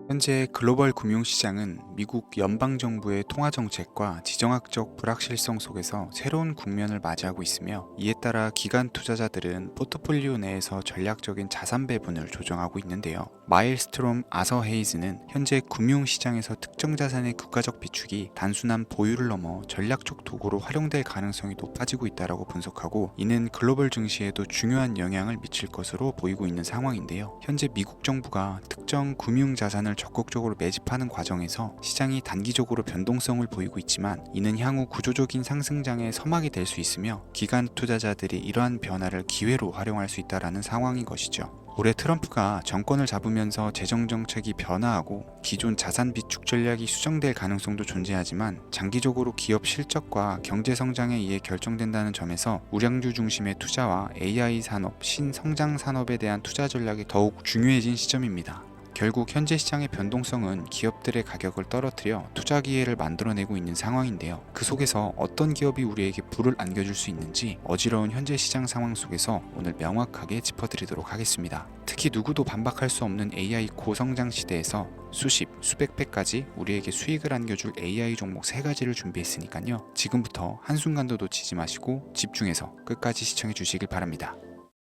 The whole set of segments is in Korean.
현재 글로벌 금융시장은 미국 연방정부의 통화정책과 지정학적 불확실성 속에서 새로운 국면을 맞이하고 있으며, 이에 따라 기관 투자자들은 포트폴리오 내에서 전략적인 자산 배분을 조정하고 있는데요. 마일스트롬 아서 헤이즈는 현재 금융시장에서 특정 자산의 국가적 비축이 단순한 보유를 넘어 전략적 도구로 활용될 가능성이 높아지고 있다고 분석하고, 이는 글로벌 증시에도 중요한 영향을 미칠 것으로 보이고 있는 상황인데요. 현재 미국 정부가 특정 금융자산을 적극적으로 매집하는 과정에서 시장이 단기적으로 변동성을 보이고 있지만, 이는 향후 구조적인 상승장의 서막이 될 수 있으며 기관 투자자들이 이러한 변화를 기회로 활용할 수 있다는 상황인 것이죠. 올해 트럼프가 정권을 잡으면서 재정 정책이 변화하고 기존 자산 비축 전략이 수정될 가능성도 존재하지만, 장기적으로 기업 실적과 경제 성장에 의해 결정된다는 점에서 우량주 중심의 투자와 AI 산업, 신성장 산업에 대한 투자 전략이 더욱 중요해진 시점입니다. 결국 현재 시장의 변동성은 기업들의 가격을 떨어뜨려 투자 기회를 만들어내고 있는 상황인데요. 그 속에서 어떤 기업이 우리에게 불을 안겨줄 수 있는지 어지러운 현재 시장 상황 속에서 오늘 명확하게 짚어드리도록 하겠습니다. 특히 누구도 반박할 수 없는 AI 고성장 시대에서 수십, 수백 배까지 우리에게 수익을 안겨줄 AI 종목 3가지를 준비했으니까요. 지금부터 한순간도 놓치지 마시고 집중해서 끝까지 시청해 주시길 바랍니다.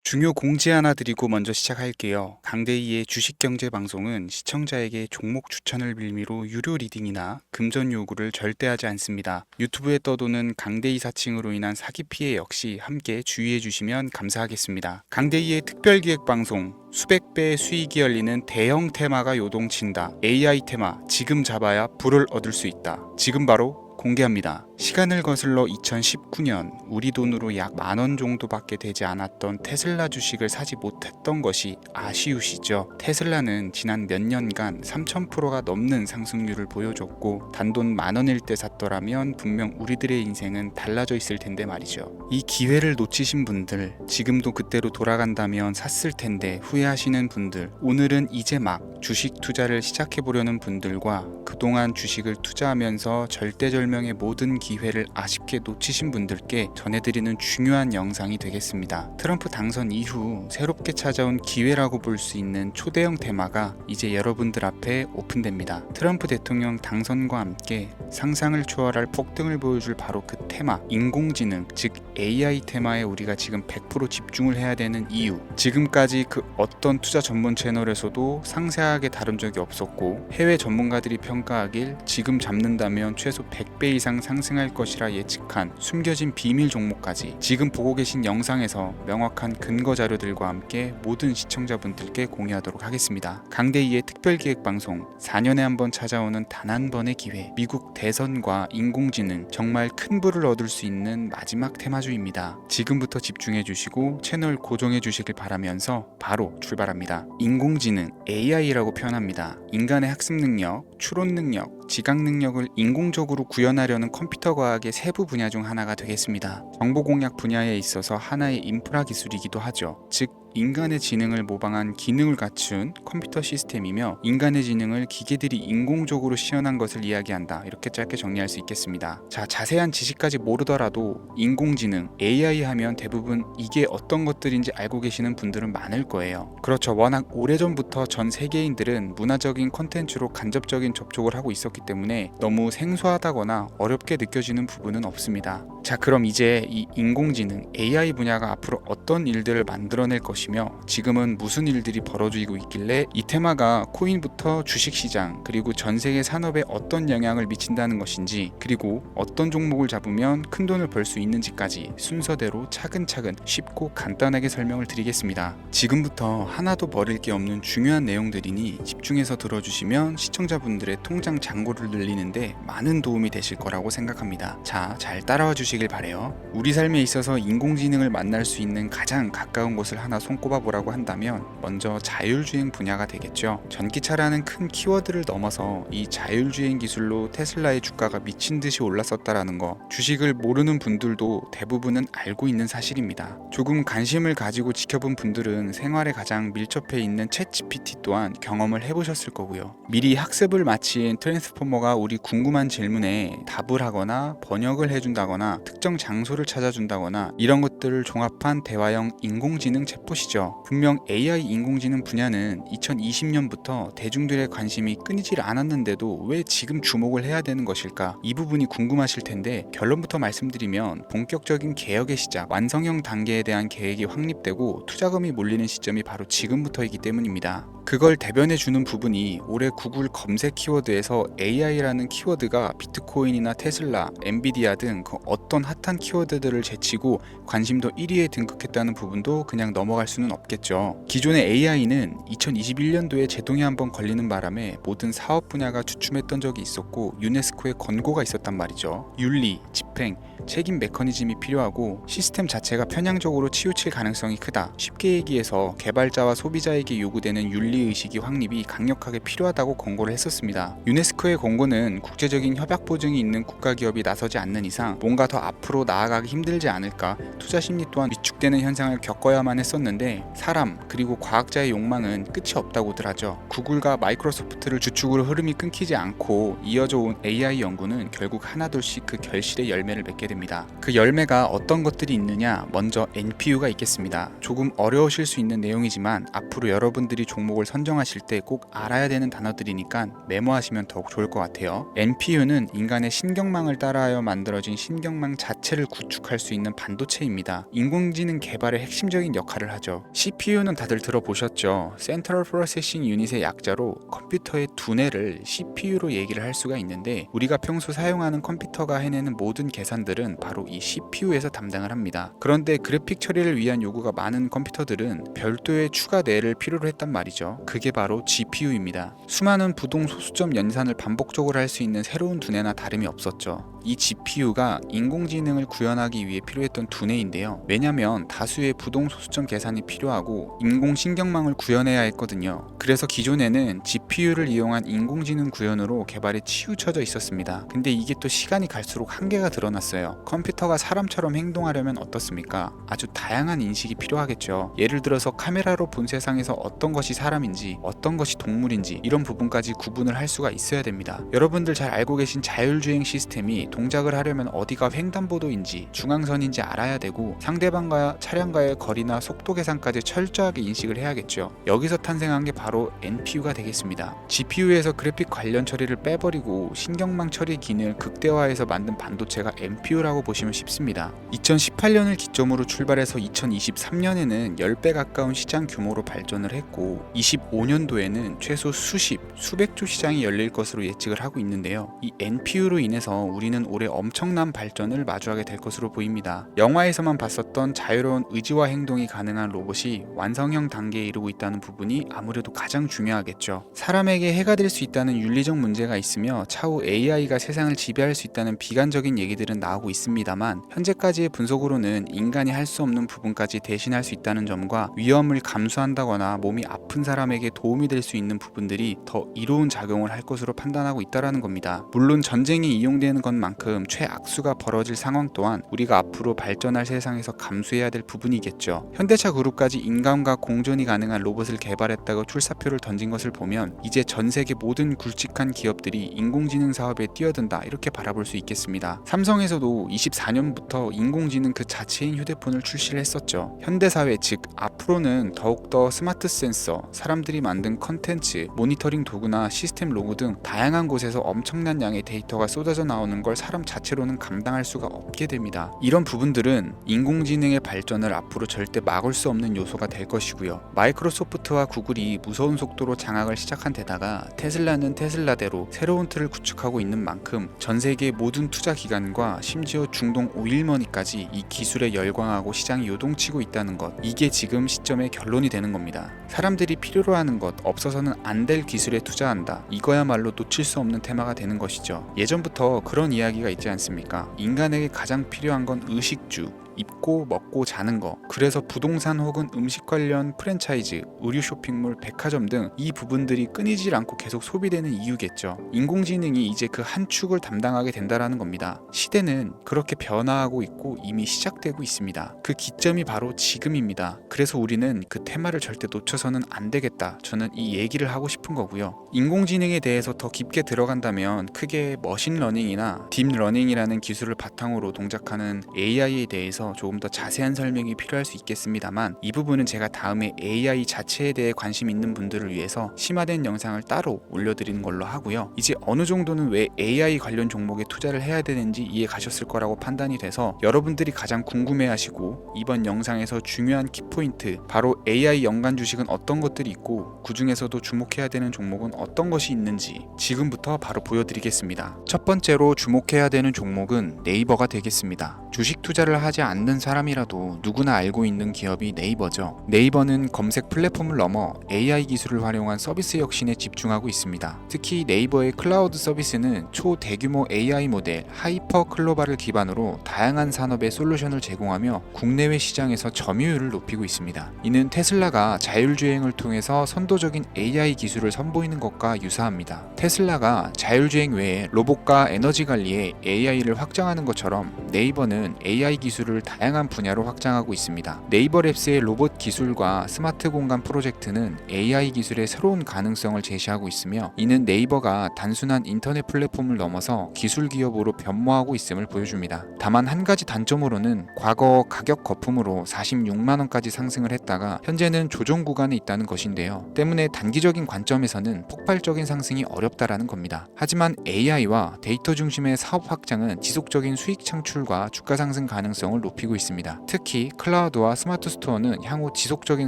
중요 공지 하나 드리고 먼저 시작할게요. 강대희의 주식경제 방송은 시청자에게 종목 추천을 빌미로 유료 리딩이나 금전 요구를 절대 하지 않습니다. 유튜브에 떠도는 강대희 사칭으로 인한 사기 피해 역시 함께 주의해 주시면 감사하겠습니다. 강대희의 특별기획 방송, 수백 배의 수익이 열리는 대형 테마가 요동친다. AI 테마 지금 잡아야 불을 얻을 수 있다. 지금 바로 공개합니다. 시간을 거슬러 2019년 우리 돈으로 약 10,000원 정도밖에 되지 않았던 테슬라 주식을 사지 못했던 것이 아쉬우시죠? 테슬라는 지난 몇 년간 3000%가 넘는 상승률을 보여줬고, 단돈 10,000원일 때 샀더라면 분명 우리들의 인생은 달라져 있을 텐데 말이죠. 이 기회를 놓치신 분들, 지금도 그때로 돌아간다면 샀을 텐데 후회하시는 분들, 오늘은 이제 막 주식 투자를 시작해보려는 분들과 그동안 주식을 투자하면서 절대절명의 모든 기회를 아쉽게 놓치신 분들께 전해드리는 중요한 영상이 되겠습니다. 트럼프 당선 이후 새롭게 찾아온 기회라고 볼 수 있는 초대형 테마가 이제 여러분들 앞에 오픈됩니다. 트럼프 대통령 당선과 함께 상상을 초월할 폭등을 보여줄 바로 그 테마, 인공지능, 즉 AI 테마에 우리가 지금 100% 집중을 해야 되는 이유, 지금까지 그 어떤 투자 전문 채널에서도 상세하게 다룬 적이 없었고, 해외 전문가들이 평가하길 지금 잡는다면 최소 100배 이상 상승할 것이라 예측한 숨겨진 비밀 종목까지 지금 보고 계신 영상에서 명확한 근거 자료들과 함께 모든 시청자분들께 공유하도록 하겠습니다. 강대희의 특별기획 방송, 4년에 한 번 찾아오는 단 한 번의 기회, 미국 대선과 인공지능, 정말 큰 부를 얻을 수 있는 마지막 테마주입니다. 지금부터 집중해 주시고 채널 고정해 주시길 바라면서 바로 출발합니다. 인공지능, AI라고 표현합니다. 인간의 학습 능력, 추론 능력, 지각 능력을 인공적으로 구현하려는 컴퓨터 과학의 세부 분야 중 하나가 되겠습니다. 정보 공략 분야에 있어서 하나의 인프라 기술이기도 하죠. 즉 인간의 지능을 모방한 기능을 갖춘 컴퓨터 시스템이며, 인간의 지능을 기계들이 인공적으로 시연한 것을 이야기한다. 이렇게 짧게 정리할 수 있겠습니다. 자, 자세한 지식까지 모르더라도 인공지능, AI 하면 대부분 이게 어떤 것들인지 알고 계시는 분들은 많을 거예요. 그렇죠. 워낙 오래전부터 전 세계인들은 문화적인 콘텐츠로 간접적인 접촉을 하고 있었기 때문에 너무 생소하다거나 어렵게 느껴지는 부분은 없습니다. 자, 그럼 이제 이 인공지능, AI 분야가 앞으로 어떤 일들을 만들어낼 것이며 지금은 무슨 일들이 벌어지고 있길래 이 테마가 코인부터 주식시장 그리고 전 세계 산업에 어떤 영향을 미친다는 것인지, 그리고 어떤 종목을 잡으면 큰 돈을 벌 수 있는지까지 순서대로 차근차근 쉽고 간단하게 설명을 드리겠습니다. 지금부터 하나도 버릴 게 없는 중요한 내용들이니 집중해서 들어주시면 시청자분들의 통장 잔고를 늘리는데 많은 도움이 되실 거라고 생각합니다. 자, 잘 따라와 주시길 바래요. 우리 삶에 있어서 인공지능을 만날 수 있는 가장 가까운 곳을 하나 손꼽아 보라고 한다면 먼저 자율주행 분야가 되겠죠. 전기차라는 큰 키워드를 넘어서 이 자율주행 기술로 테슬라의 주가가 미친 듯이 올랐었다라는 거, 주식을 모르는 분들도 대부분은 알고 있는 사실입니다. 조금 관심을 가지고 지켜본 분들은 생활에 가장 밀접해 있는 챗GPT 또한 경험을 해보셨을 거고요. 미리 학습을 마친 트랜스포머가 우리 궁금한 질문에 답을 하거나 번역을 해준다거나 특정 장소를 찾아준다거나 이런 것들을 종합한 대화형 인공지능 챗봇이죠. 분명 AI 인공지능 분야는 2020년부터 대중들의 관심이 끊이질 않았는데도 왜 지금 주목을 해야 되는 것일까? 이 부분이 궁금하실 텐데 결론부터 말씀드리면 본격적인 개혁의 시작, 완성형 단계에 대한 계획이 확립되고 투자금이 몰리는 시점이 바로 지금부터이기 때문입니다. 그걸 대변해주는 부분이 올해 구글 검색 키워드에서 AI라는 키워드가 비트코인이나 테슬라, 엔비디아 등 그 어떤 핫한 키워드들을 제치고 관심도 1위에 등극했다는 부분도 그냥 넘어갈 수는 없겠죠. 기존의 AI는 2021년도에 제동이 한번 걸리는 바람에 모든 사업 분야가 주춤했던 적이 있었고 유네스코의 권고가 있었단 말이죠. 윤리, 집행, 책임 메커니즘이 필요하고 시스템 자체가 편향적으로 치우칠 가능성이 크다. 쉽게 얘기해서 개발자와 소비자에게 요구되는 윤리의식이 확립이 강력하게 필요하다고 권고를 했었습니다. 유네스코의 권고는 국제적인 협약 보증이 있는 국가기업이 나서지 않는 이상 뭔가 더 앞으로 나아가기 힘들지 않을까, 투자 심리 또한 위축되는 현상을 겪어야만 했었는데 사람 그리고 과학자의 욕망은 끝이 없다고들 하죠. 구글과 마이크로소프트를 주축으로 흐름이 끊기지 않고 이어져 온 AI 연구는 결국 하나둘씩 그 결실의 열매를 맺게 됩니다. 그 열매가 어떤 것들이 있느냐, 먼저 NPU가 있겠습니다. 조금 어려우실 수 있는 내용이지만 앞으로 여러분들이 종목을 선정하실 때 꼭 알아야 되는 단어들이니까 메모하시면 더욱 좋을 것 같아요. NPU는 인간의 신경망을 따라하여 만들어진 신경망 자체를 구축할 수 있는 반도체입니다. 인공지능 개발의 핵심적인 역할을 하죠. CPU는 다들 들어보셨죠? Central Processing Unit의 약자로 컴퓨터의 두뇌를 CPU로 얘기를 할 수가 있는데 우리가 평소 사용하는 컴퓨터가 해내는 모든 계산들은 바로 이 CPU에서 담당을 합니다. 그런데 그래픽 처리를 위한 요구가 많은 컴퓨터들은 별도의 추가 뇌를 필요로 했단 말이죠. 그게 바로 GPU입니다. 수많은 부동 소수점 연산을 반복적으로 할 수 있는 새로운 두뇌나 다름이 없었죠. 이 GPU가 인공지능을 구현하기 위해 필요했던 두뇌인데요. 왜냐면 다수의 부동 소수점 계산이 필요하고 인공신경망을 구현해야 했거든요. 그래서 기존에는 GPU를 이용한 인공지능 구현으로 개발이 치우쳐져 있었습니다. 근데 이게 또 시간이 갈수록 한계가 드러났어요. 컴퓨터가 사람처럼 행동하려면 어떻습니까? 아주 다양한 인식이 필요하겠죠. 예를 들어서 카메라로 본 세상에서 어떤 것이 사람인지 어떤 것이 동물인지 이런 부분까지 구분을 할 수가 있어야 됩니다. 여러분들 잘 알고 계신 자율주행 시스템이 동작을 하려면 어디가 횡단보도인지 중앙선인지 알아야 되고 상대방과 차량과의 거리나 속도 계산까지 철저하게 인식을 해야겠죠. 여기서 탄생한 게 바로 NPU가 되겠습니다. GPU에서 그래픽 관련 처리를 빼버리고 신경망 처리 기능을 극대화해서 만든 반도체가 NPU라고 보시면 쉽습니다. 2018년을 기점으로 출발해서 2023년에는 10배 가까운 시장 규모로 발전을 했고 25년도에는 최소 수백조 시장이 열릴 것으로 예측을 하고 있는데요. 이 NPU로 인해서 우리는 올해 엄청난 발전을 마주하게 될 것으로 보입니다. 영화에서만 봤었던 자유로운 의지와 행동이 가능한 로봇이 완성형 단계에 이르고 있다는 부분이 아무래도 가장 중요하겠죠. 사람에게 해가 될 수 있다는 윤리적 문제가 있으며 차후 AI가 세상을 지배할 수 있다는 비관적인 얘기들은 나오고 있습니다만 현재까지의 분석으로는 인간이 할 수 없는 부분까지 대신할 수 있다는 점과 위험을 감수한다거나 몸이 아픈 사람에게 도움이 될 수 있는 부분들이 더 이로운 작용을 할 것으로 판단하고 있다는 겁니다. 물론 전쟁에 이용되는 것만큼 최악수가 벌어질 상황 또한 우리가 앞으로 발전할 세상에서 감수해야 될 부분이겠죠. 현대차 그룹까지 인간과 공존이 가능한 로봇을 개발했다고 출사표를 던진 것을 보면 이제 전 세계 모든 굵직한 기업들이 인공지능 사업에 뛰어든다 이렇게 바라볼 수 있겠습니다. 삼성에서도 24년부터 인공지능 그 자체인 휴대폰을 출시를 했었죠. 현대사회 즉 앞으로는 더욱더 스마트 센서, 사람들이 만든 컨텐츠, 모니터링 도구나 시스템 로그 등 다양한 곳에서 엄청난 양의 데이터가 쏟아져 나오는 걸 사람 자체로는 감당할 수가 없게 됩니다. 이런 부분들은 인공지능의 발전을 앞으로 절대 막을 수 없는 요소가 될 것이고요. 마이크로소프트와 구글이 무서운 속도로 장악을 시작한 데다가 테슬라는 테슬라대로 새로운 틀을 구축하고 있는 만큼 전 세계 모든 투자 기관과 심지어 중동 오일머니까지 이 기술에 열광하고 시장이 요동치고 있다는 것, 이게 지금 시점의 결론이 되는 겁니다. 사람들이 필요로 하는 것, 없어서는 안 될 기술에 투자한다. 이거야말로 놓칠 수 없는 테마가 되는 것이죠. 예전부터 그런 이야기가 있지 않습니까? 인간에게 가장 필요한 건 의식주, 입고 먹고 자는 거, 그래서 부동산 혹은 음식 관련 프랜차이즈, 의류 쇼핑몰, 백화점 등 이 부분들이 끊이질 않고 계속 소비되는 이유겠죠. 인공지능이 이제 그 한 축을 담당하게 된다라는 겁니다. 시대는 그렇게 변화하고 있고 이미 시작되고 있습니다. 그 기점이 바로 지금입니다. 그래서 우리는 그 테마를 절대 놓쳐서는 안 되겠다. 저는 이 얘기를 하고 싶은 거고요. 인공지능에 대해서 더 깊게 들어간다면 크게 머신러닝이나 딥러닝이라는 기술을 바탕으로 동작하는 AI에 대해서 조금 더 자세한 설명이 필요할 수 있겠습니다만, 이 부분은 제가 다음에 AI 자체에 대해 관심 있는 분들을 위해서 심화된 영상을 따로 올려드리는 걸로 하고요. 이제 어느 정도는 왜 AI 관련 종목에 투자를 해야 되는지 이해 가셨을 거라고 판단이 돼서, 여러분들이 가장 궁금해하시고 이번 영상에서 중요한 키포인트, 바로 AI 연관 주식은 어떤 것들이 있고 그 중에서도 주목해야 되는 종목은 어떤 것이 있는지 지금부터 바로 보여드리겠습니다. 첫 번째로 주목해야 되는 종목은 네이버가 되겠습니다. 주식 투자를 하지 않는 사람이라도 누구나 알고 있는 기업이 네이버죠. 네이버는 검색 플랫폼을 넘어 AI 기술을 활용한 서비스 혁신에 집중하고 있습니다. 특히 네이버의 클라우드 서비스는 초대규모 AI 모델 하이퍼 클로바를 기반으로 다양한 산업에 솔루션을 제공하며 국내외 시장에서 점유율을 높이고 있습니다. 이는 테슬라가 자율주행을 통해서 선도적인 AI 기술을 선보이는 것과 유사합니다. 테슬라가 자율주행 외에 로봇과 에너지 관리에 AI를 확장하는 것처럼 네이버는 AI 기술을 다양한 분야로 확장하고 있습니다. 네이버 랩스의 로봇 기술과 스마트 공간 프로젝트는 AI 기술의 새로운 가능성을 제시하고 있으며, 이는 네이버가 단순한 인터넷 플랫폼을 넘어서 기술 기업으로 변모하고 있음을 보여줍니다. 다만 한 가지 단점으로는 과거 가격 거품으로 46만 원까지 상승을 했다가 현재는 조정 구간에 있다는 것인데요. 때문에 단기적인 관점에서는 폭발적인 상승이 어렵다라는 겁니다. 하지만 AI와 데이터 중심의 사업 확장은 지속적인 수익 창출과 주가 상승 가능성을 높이고 있습니다. 특히 클라우드와 스마트 스토어는 향후 지속적인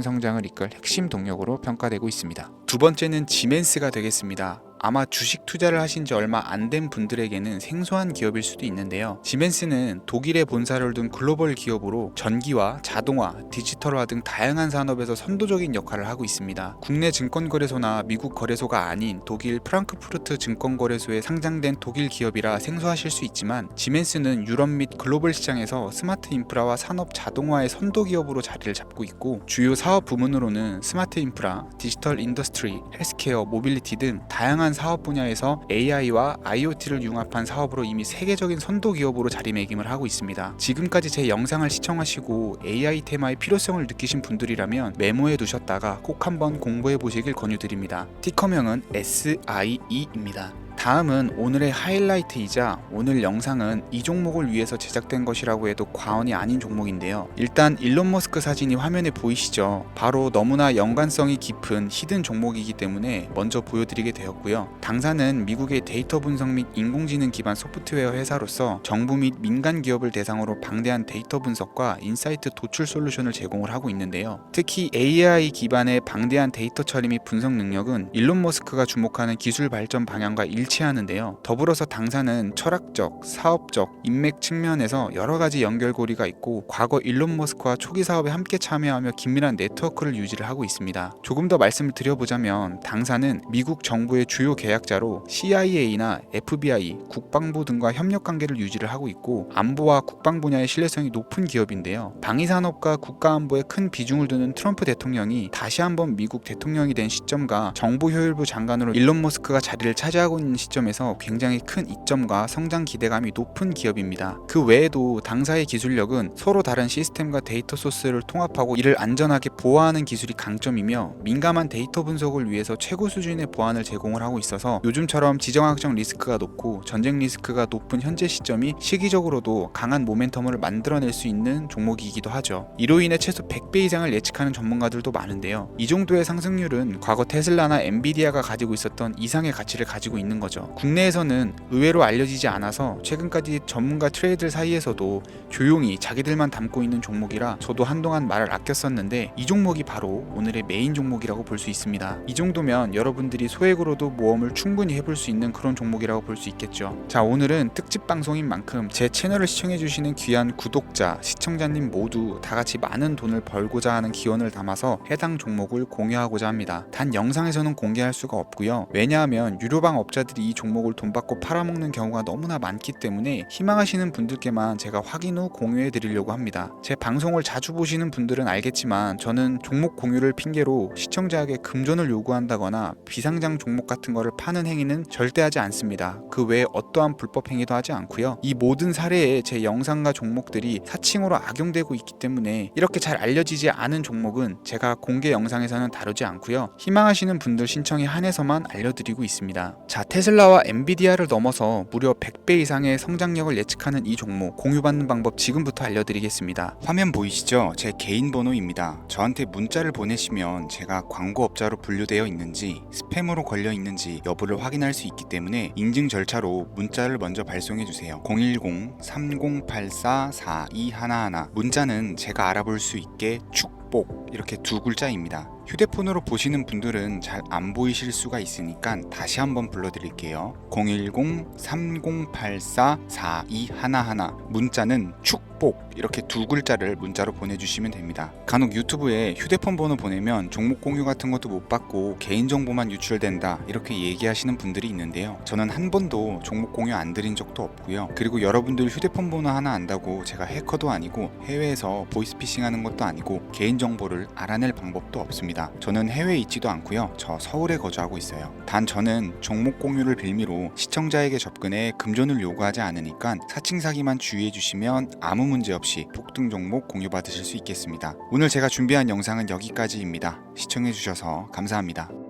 성장을 이끌 핵심 동력으로 평가되고 있습니다. 두 번째는 지멘스가 되겠습니다. 아마 주식 투자를 하신 지 얼마 안 된 분들에게는 생소한 기업일 수도 있는데요. 지멘스는 독일에 본사를 둔 글로벌 기업으로 전기와 자동화, 디지털화 등 다양한 산업에서 선도적인 역할을 하고 있습니다. 국내 증권거래소나 미국 거래소가 아닌 독일 프랑크푸르트 증권거래소에 상장된 독일 기업이라 생소하실 수 있지만, 지멘스는 유럽 및 글로벌 시장에서 스마트 인프라와 산업 자동화의 선도 기업으로 자리를 잡고 있고, 주요 사업 부문으로는 스마트 인프라, 디지털 인더스트리, 헬스케어, 모빌리티 등 다양한 사업 분야에서 AI와 IoT를 융합한 사업으로 이미 세계적인 선도 기업으로 자리매김을 하고 있습니다. 지금까지 제 영상을 시청하시고 AI 테마의 필요성을 느끼신 분들이라면 메모해 두셨다가 꼭 한번 공부해 보시길 권유드립니다. 티커명은 SIE입니다. 다음은 오늘의 하이라이트이자 오늘 영상은 이 종목을 위해서 제작된 것이라고 해도 과언이 아닌 종목인데요. 일단 일론 머스크 사진이 화면에 보이시죠? 바로 너무나 연관성이 깊은 히든 종목이기 때문에 먼저 보여드리게 되었고요. 당사는 미국의 데이터 분석 및 인공지능 기반 소프트웨어 회사로서 정부 및 민간 기업을 대상으로 방대한 데이터 분석과 인사이트 도출 솔루션을 제공을 하고 있는데요. 특히 AI 기반의 방대한 데이터 처리 및 분석 능력은 일론 머스크가 주목하는 기술 발전 방향과 일치하는데요. 더불어서 당사는 철학적, 사업적, 인맥 측면에서 여러 가지 연결고리가 있고, 과거 일론 머스크와 초기 사업에 함께 참여하며 긴밀한 네트워크를 유지를 하고 있습니다. 조금 더 말씀을 드려보자면, 당사는 미국 정부의 주요 계약자로 CIA나 FBI, 국방부 등과 협력 관계를 유지를 하고 있고, 안보와 국방 분야의 신뢰성이 높은 기업인데요. 방위산업과 국가안보에 큰 비중을 두는 트럼프 대통령이 다시 한번 미국 대통령이 된 시점과 정보효율부 장관으로 일론 머스크가 자리를 차지하고 있는 시점에서 굉장히 큰 이점과 성장 기대감이 높은 기업입니다. 그 외에도 당사의 기술력은 서로 다른 시스템과 데이터 소스를 통합하고 이를 안전하게 보호하는 기술이 강점이며, 민감한 데이터 분석을 위해서 최고 수준의 보안을 제공을 하고 있어서 요즘처럼 지정학적 리스크가 높고 전쟁 리스크가 높은 현재 시점이 시기적으로도 강한 모멘텀을 만들어낼 수 있는 종목이기도 하죠. 이로 인해 최소 100배 이상을 예측하는 전문가들도 많은데요. 이 정도의 상승률은 과거 테슬라나 엔비디아가 가지고 있었던 이상의 가치를 가지고 있는 거죠. 국내에서는 의외로 알려지지 않아서 최근까지 전문가 트레이더 사이에서도 조용히 자기들만 담고 있는 종목이라 저도 한동안 말을 아꼈었는데, 이 종목이 바로 오늘의 메인 종목이라고 볼 수 있습니다. 이 정도면 여러분들이 소액으로도 모험을 충분히 해볼 수 있는 그런 종목이라고 볼 수 있겠죠. 자, 오늘은 특집 방송인 만큼 제 채널을 시청해주시는 귀한 구독자, 시청자님 모두 다같이 많은 돈을 벌고자 하는 기원을 담아서 해당 종목을 공유하고자 합니다. 단 영상에서는 공개할 수가 없고요. 왜냐하면 유료방 업자들이 사람들이 이 종목을 돈 받고 팔아먹는 경우가 너무나 많기 때문에 희망하시는 분들께만 제가 확인 후 공유해 드리려고 합니다. 제 방송을 자주 보시는 분들은 알겠지만 저는 종목 공유를 핑계로 시청자에게 금전을 요구한다거나 비상장 종목 같은 거를 파는 행위는 절대 하지 않습니다. 그 외에 어떠한 불법 행위도 하지 않고요. 이 모든 사례에 제 영상과 종목들이 사칭으로 악용되고 있기 때문에 이렇게 잘 알려지지 않은 종목은 제가 공개 영상에서는 다루지 않고요. 희망하시는 분들 신청에 한해서만 알려드리고 있습니다. 자, 테슬라와 엔비디아를 넘어서 무려 100배 이상의 성장력을 예측하는 이 종목 공유받는 방법 지금부터 알려드리겠습니다. 화면 보이시죠? 제 개인 번호입니다. 저한테 문자를 보내시면 제가 광고업자로 분류되어 있는지 스팸으로 걸려 있는지 여부를 확인할 수 있기 때문에 인증 절차로 문자를 먼저 발송해 주세요. 010-3084-4211 문자는 제가 알아볼 수 있게 축복 이렇게 두 글자입니다. 휴대폰으로 보시는 분들은 잘 안 보이실 수가 있으니까 다시 한번 불러드릴게요. 010-3084-4211 문자는 축복 이렇게 두 글자를 문자로 보내주시면 됩니다. 간혹 유튜브에 휴대폰 번호 보내면 종목 공유 같은 것도 못 받고 개인정보만 유출된다 이렇게 얘기하시는 분들이 있는데요. 저는 한 번도 종목 공유 안 드린 적도 없고요. 그리고 여러분들 휴대폰 번호 하나 안다고 제가 해커도 아니고 해외에서 보이스피싱 하는 것도 아니고 개인정보를 알아낼 방법도 없습니다. 저는 해외에 있지도 않고요. 저 서울에 거주하고 있어요. 단 저는 종목 공유를 빌미로 시청자에게 접근해 금전을 요구하지 않으니까 사칭 사기만 주의해 주시면 아무 문제 없이 폭등 종목 공유 받으실 수 있겠습니다. 오늘 제가 준비한 영상은 여기까지입니다. 시청해 주셔서 감사합니다.